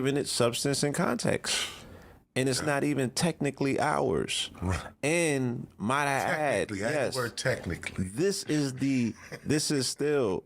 giving it substance and context. And it's not even technically ours. Right. And might I add, yes, the word technically. This is still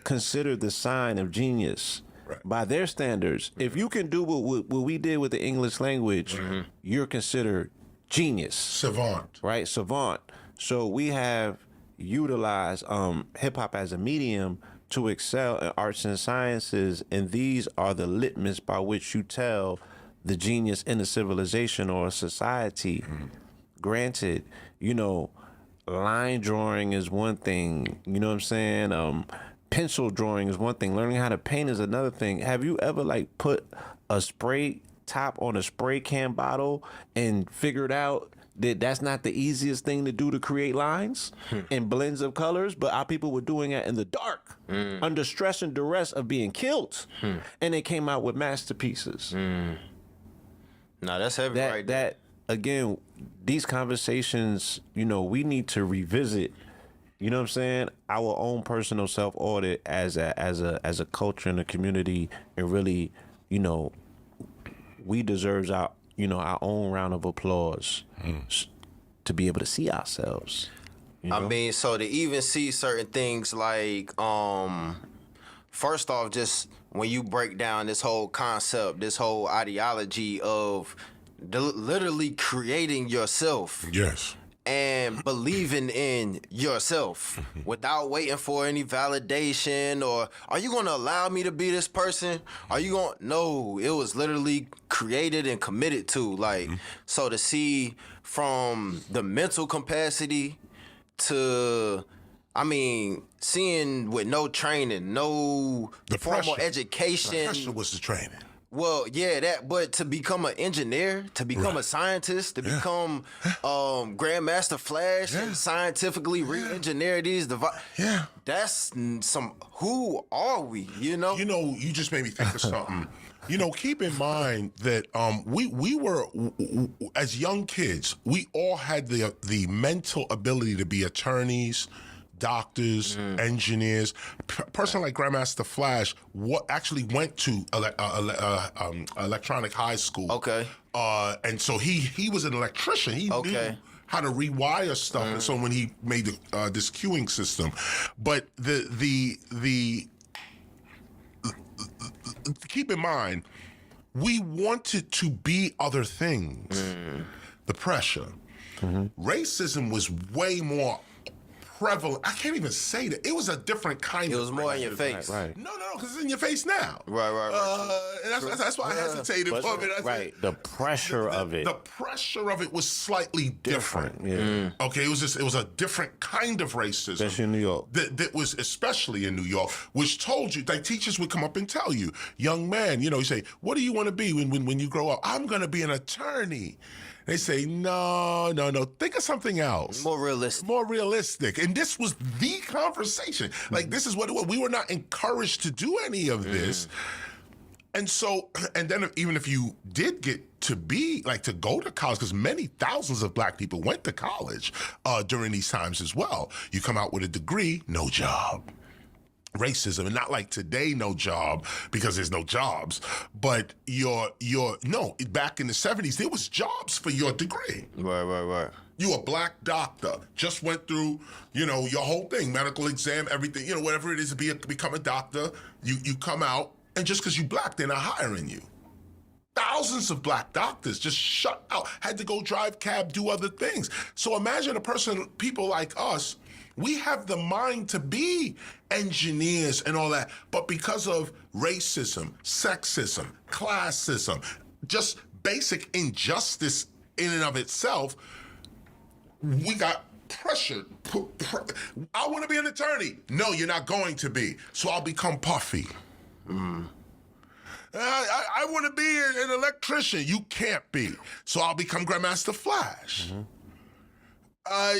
considered the sign of genius. Right. By their standards. If you can do what we did with the English language, you're considered genius. Savant. Right? Savant. So we have utilized hip hop as a medium to excel in arts and sciences, and these are the litmus by which you tell the genius in a civilization or a society. Granted, line drawing is one thing, you know what I'm saying? Pencil drawing is one thing. Learning how to paint is another thing. Have you ever put a spray top on a spray can bottle and figured out that that's not the easiest thing to do to create lines and blends of colors, but our people were doing it in the dark, under stress and duress of being killed, and they came out with masterpieces. No, that's heavy right there. That again, these conversations, we need to revisit. You know what I'm saying? Our own personal self audit as a culture and a community, and really, we deserve our own round of applause to be able to see ourselves. I mean, so to even see certain things like, first off, just when you break down this whole concept, this whole ideology of literally creating yourself. Yes. And believing in yourself without waiting for any validation, or are you going to allow me to be this person? Are you going to? No, it was literally created and committed to. So to see from the mental capacity to, seeing with no training, no formal education. The pressure was the training. Well, yeah, but to become an engineer, to become a scientist, to become Grandmaster Flash and scientifically re-engineer these devices. Yeah. That's who are we, You just made me think of something. Keep in mind that we were, as young kids, we all had the mental ability to be attorneys, doctors, engineers. Person like Grandmaster Flash actually went to electronic high school. Okay. And so he was an electrician. He knew how to rewire stuff. And so when he made this queuing system, but the keep in mind, we wanted to be other things. The pressure. Racism was way more prevalent. I can't even say that. It was a different kind of. It was more in your face. Right. No, because it's in your face now. Right. And that's why I hesitated for it. Right. The pressure of it. The pressure of it was slightly different. Yeah. Okay, it was a different kind of racism. Especially in New York. That was especially in New York, which told you, teachers would come up and tell you, young man, you say, what do you want to be when you grow up? I'm going to be an attorney. They say, no, think of something else. More realistic. And this was the conversation. This is what it was. We were not encouraged to do any of this. And so, and then even if you did get to be, to go to college, because many thousands of black people went to college during these times as well. You come out with a degree, no job. Racism, and not like today, no job, because there's no jobs, but back in the 70s, there was jobs for your degree. Right. You a black doctor, just went through, your whole thing, medical exam, everything, whatever it is to become a doctor, you come out, and just because you black, they're not hiring you. Thousands of black doctors just shut out, had to go drive cab, do other things. So imagine people like us, we have the mind to be engineers and all that, but because of racism, sexism, classism, just basic injustice in and of itself, we got pressured. I want to be an attorney. No, you're not going to be. So I'll become Puffy. I want to be an electrician. You can't be. So I'll become Grandmaster Flash. I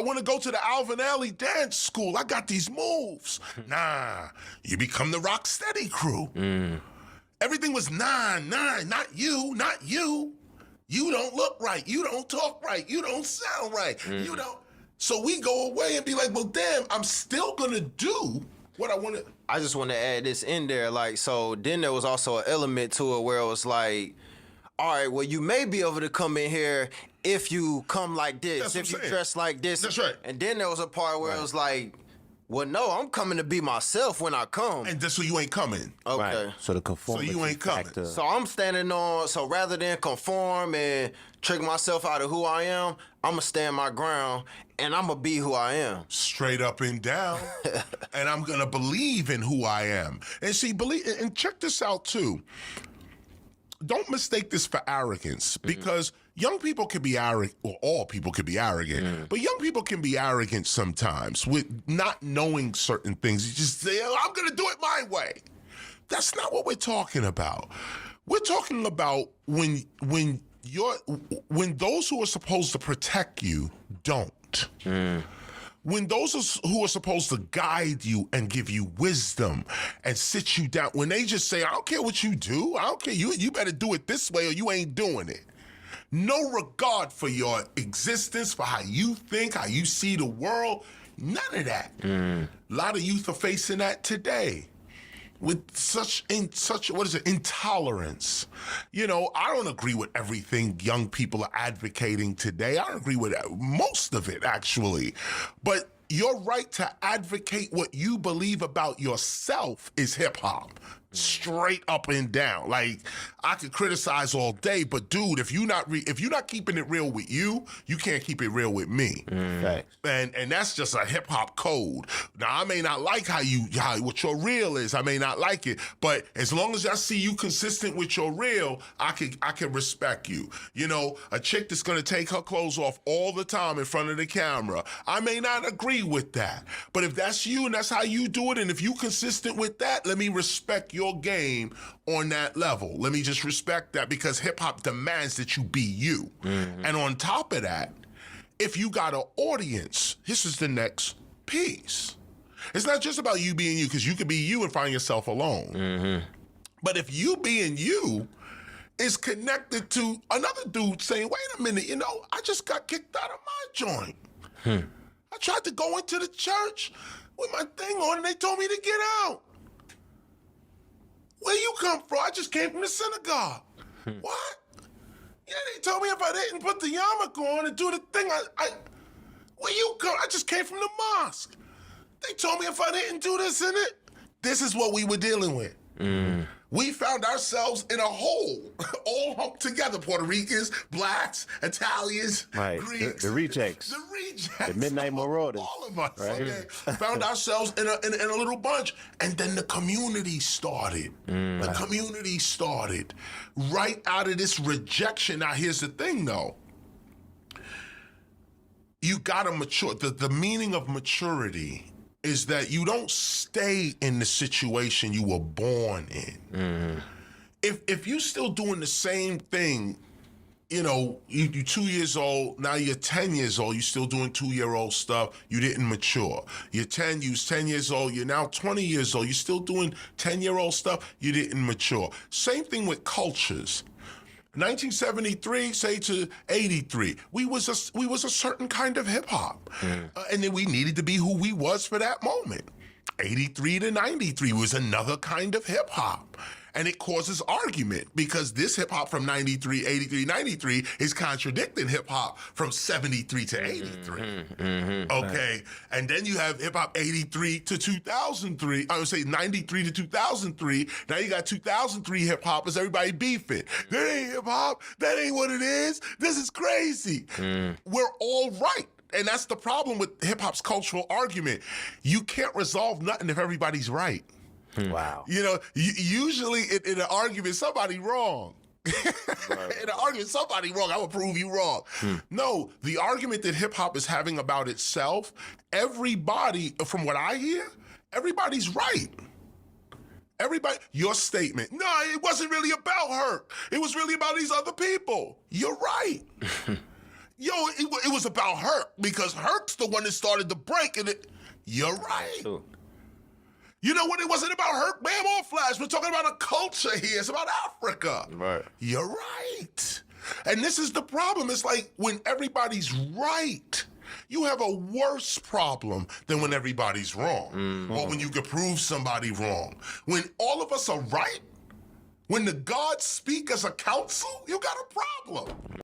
want to go to the Alvin Ailey dance school. I got these moves. Nah, you become the Rocksteady crew. Everything was not you. You don't look right. You don't talk right. You don't sound right. You don't. So we go away and be like, well, damn, I'm still going to do what I want to. I just want to add this in there. Like, so then there was also an element to it where it was like, all right, well, you may be able to come in here if you come like this, That's if what I'm you saying. dress like this. That's right. And then there was a part where it was like, well, no, I'm coming to be myself when I come. And that's so you ain't coming. Okay. Right. So the conformity So you ain't coming. factor. So I'm standing on, so rather than conform and trick myself out of who I am, I'm going to stand my ground and I'm going to be who I am. Straight up and down. And I'm gonna believe in who I am. And see, believe and check this out too. Don't mistake this for arrogance, because young people can be arrogant, or all people can be arrogant, but young people can be arrogant sometimes with not knowing certain things. You just say, oh, I'm gonna do it my way. That's not what we're talking about. We're talking about when those who are supposed to protect you don't. When those who are supposed to guide you and give you wisdom and sit you down, when they just say, I don't care what you do, I don't care, you better do it this way or you ain't doing it. No regard for your existence, for how you think, how you see the world, none of that. A lot of youth are facing that today. With such intolerance. You know, I don't agree with everything young people are advocating today. I don't agree with most of it, actually. But your right to advocate what you believe about yourself is hip hop. Straight up and down. Like, I could criticize all day, but dude, if you're not keeping it real with you, you can't keep it real with me. Facts. And that's just a hip hop code. Now, I may not like what your real is. I may not like it, but as long as I see you consistent with your real, I can respect you. You know, a chick that's gonna take her clothes off all the time in front of the camera, I may not agree with that. But if that's you and that's how you do it, and if you consistent with that, let me respect your game on that level. Let me just respect that, because hip hop demands that you be you. And on top of that, if you got an audience, this is the next piece. It's not just about you being you, because you could be you and find yourself alone. But if you being you is connected to another dude saying, wait a minute, you know, I just got kicked out of my joint. I tried to go into the church with my thing on and they told me to get out. Where you come from? I just came from the synagogue. What? Yeah, they told me if I didn't put the yarmulke on and do the thing, where you come? I just came from the mosque. They told me if I didn't do this in it, this is what we were dealing with. We found ourselves in a hole, all humped together. Puerto Ricans, blacks, Italians, Right. Greeks. The rejects. The rejects. The Midnight Marauders. All of us, Right. okay? Found ourselves in a little bunch. And then the community started. The community started. Right out of this rejection. Now, here's the thing, though. You gotta mature. The meaning of maturity is that you don't stay in the situation you were born in. If you're still doing the same thing, you know, you're 2 years old, now you're 10 years old, you're still doing 2-year-old stuff, you didn't mature. You was 10 years old, you're now 20 years old, you're still doing 10-year-old stuff, you didn't mature. Same thing with cultures. 1973, say to 83, we was a certain kind of hip hop, and then we needed to be who we was for that moment. 83 to 93 was another kind of hip hop. And it causes argument because this hip hop from 93, 83, 93 is contradicting hip hop from 73 to 83. Okay. And then you have hip hop 83 to 2003. I would say 93 to 2003. Now you got 2003 hip hop. Is everybody beefing? That ain't hip hop. That ain't what it is. This is crazy. We're all right. And that's the problem with hip hop's cultural argument. You can't resolve nothing if everybody's right. Wow. You know, usually in an argument, somebody wrong. In an argument, somebody wrong. I will prove you wrong. No, the argument that hip hop is having about itself, everybody, from what I hear, everybody's right. Everybody, your statement, no, it wasn't really about her. It was really about these other people. You're right. Yo, it was about Herc because Herc's the one that started the break, and you're right. True. You know what? It wasn't about Herc, Bam, or Flash. We're talking about a culture here. It's about Africa. Right. You're right. And this is the problem. It's like when everybody's right, you have a worse problem than when everybody's wrong, or when you can prove somebody wrong. When all of us are right, when the gods speak as a council, you got a problem.